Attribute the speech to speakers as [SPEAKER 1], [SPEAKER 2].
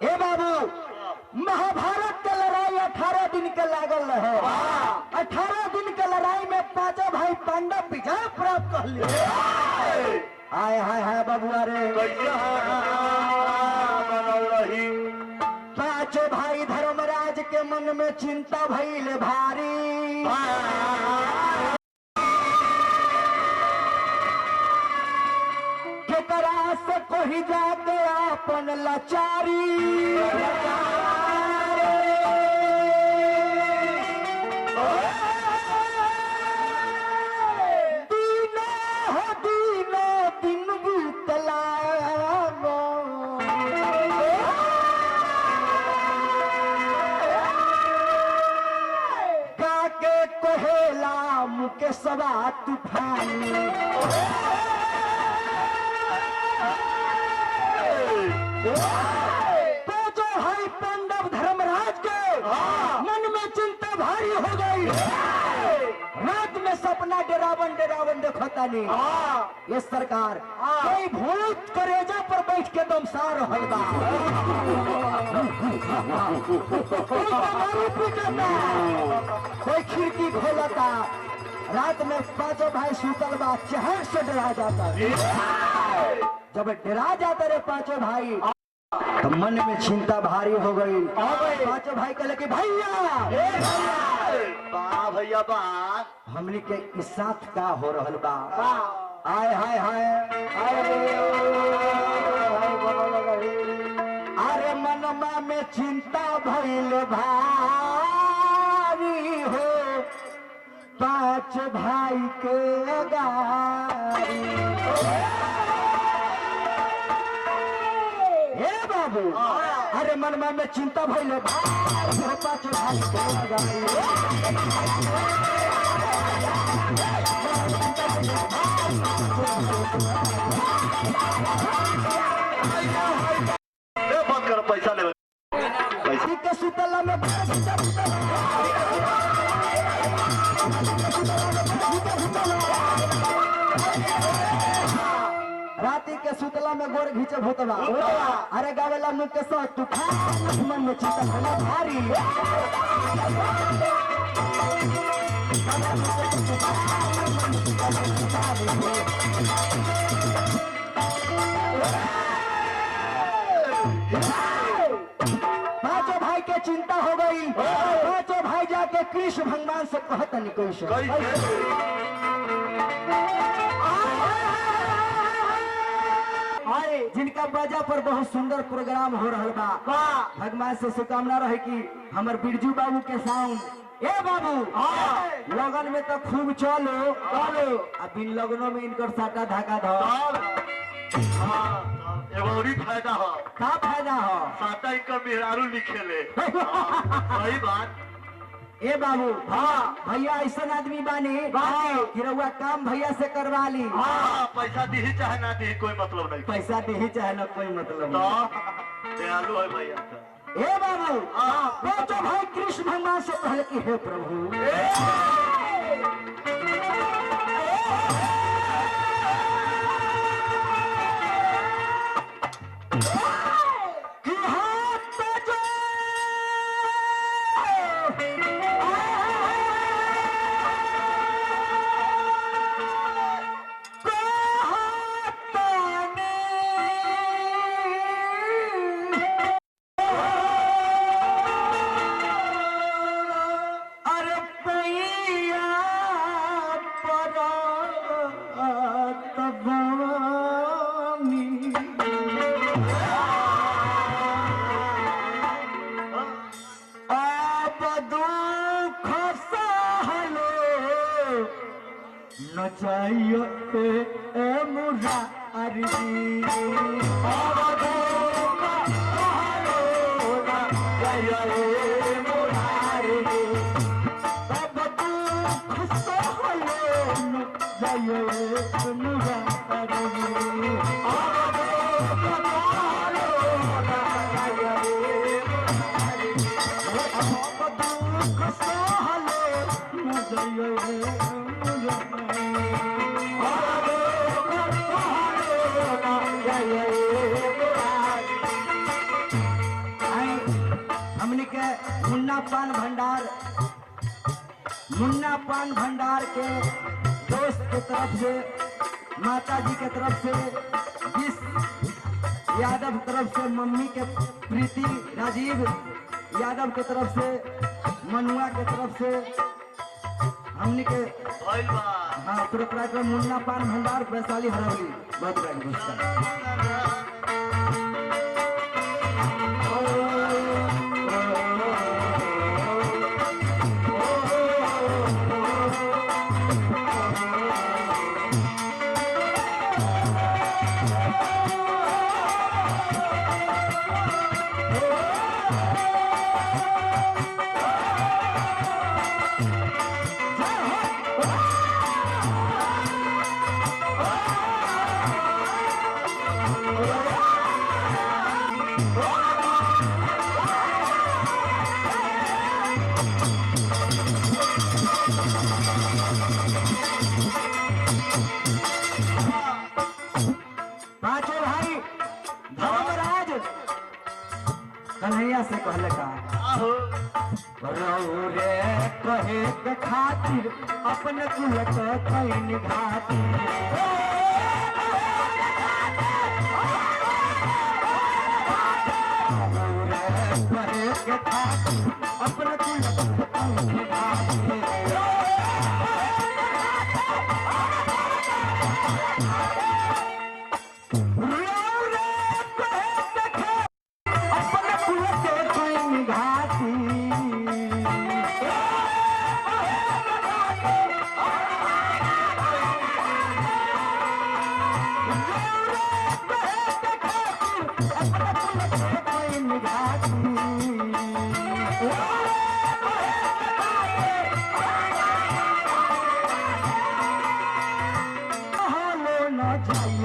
[SPEAKER 1] ए बाबू महाभारत के लड़ाई 18 दिन के लागल रहे। 18 दिन के लड़ाई में पांचों भाई पांडव विजय प्राप्त कर लिए। हाय हाय हाय बबुआ रे पांचों भाई धर्मराज के मन में चिंता भइल भारी। केकरा से कोई जाके अपन लाचारी। के सवा तूफानी तो जो है पांडव धर्मराज के मन में चिंता भारी हो गई। रात में सपना डरावन डरावन देखता नहीं। ये सरकार कोई भूत करेजा पर बैठ के दमसार रहल बा। कोई खिड़की खोलता। रात में पांचों भाई सुतल बा चहक से डरा जाता। जब डरा जाता रे पांचों भाई तो मन में चिंता भारी हो गई। पांचों भाई कहले कि भैया
[SPEAKER 2] भैया बा
[SPEAKER 1] हमनी के इस साथ का हो रहल बा। आय हाय हाय अरे मनमा में चिंता भइल भारी हो पांच भाई के गारी। हे बाबू अरे मनमा में चिंता भइल भारी हो पांच भाई के गारी।
[SPEAKER 2] बंद कर पैसा ले
[SPEAKER 1] पैसे के सुतला में राती के सुतला में गोर घींचे भूतवा। अरे गावेला मुख के साथ तूफान मन में चिंता भला भारी। पांचों भाई के चिंता हो गई। पांचों भाई जाके कृष्ण भगवान से कहता नहीं कोई से अरे जिनका बाजा पर बहुत सुंदर प्रोग्राम हो रहा बा। भगवान से शुभकामना रहे कि हमार बिरजू बाबू के साउंड ए बाबू लगन में तो खूब चलो अब इन लगनों में इनकर साटा धाका धो।
[SPEAKER 2] फायदा हो
[SPEAKER 1] का फायदा हो
[SPEAKER 2] साटा इनका मेहरारू लिखेले। सही बात
[SPEAKER 1] ए बाबू भैया ऐसा आदमी बानी कि रउआ काम भैया से करवा ली।
[SPEAKER 2] पैसा दी चाहे ना दी कोई मतलब नहीं।
[SPEAKER 1] पैसा दी चाहे ना कोई मतलब नहीं।
[SPEAKER 2] दयालु है भैया।
[SPEAKER 1] ए बाबू तो भाई कृष्ण भगवान से कहले कि हे प्रभु चाहिए मुरारी पान भंडार, मुन्ना पान भंडार के दोस्त के तरफ से, माता जी के तरफ से, जिस यादव तरफ से, मम्मी के प्रीति राजीव यादव के तरफ से, मनुआ के तरफ से, हमने के
[SPEAKER 2] भइल बा
[SPEAKER 1] हाँ प्रोपराइटर मुन्ना पान भंडार वैशाली हरौली बहुत बड़ा पुरस्कार। पांचों भाई धर्मराज कन्हैया से कहले का
[SPEAKER 2] आहो
[SPEAKER 1] रऊ रे कहे के खातिर अपने कुल के कैन घाती, रऊ रे कहे के खातिर अपने कुल के कैन घाती। जाई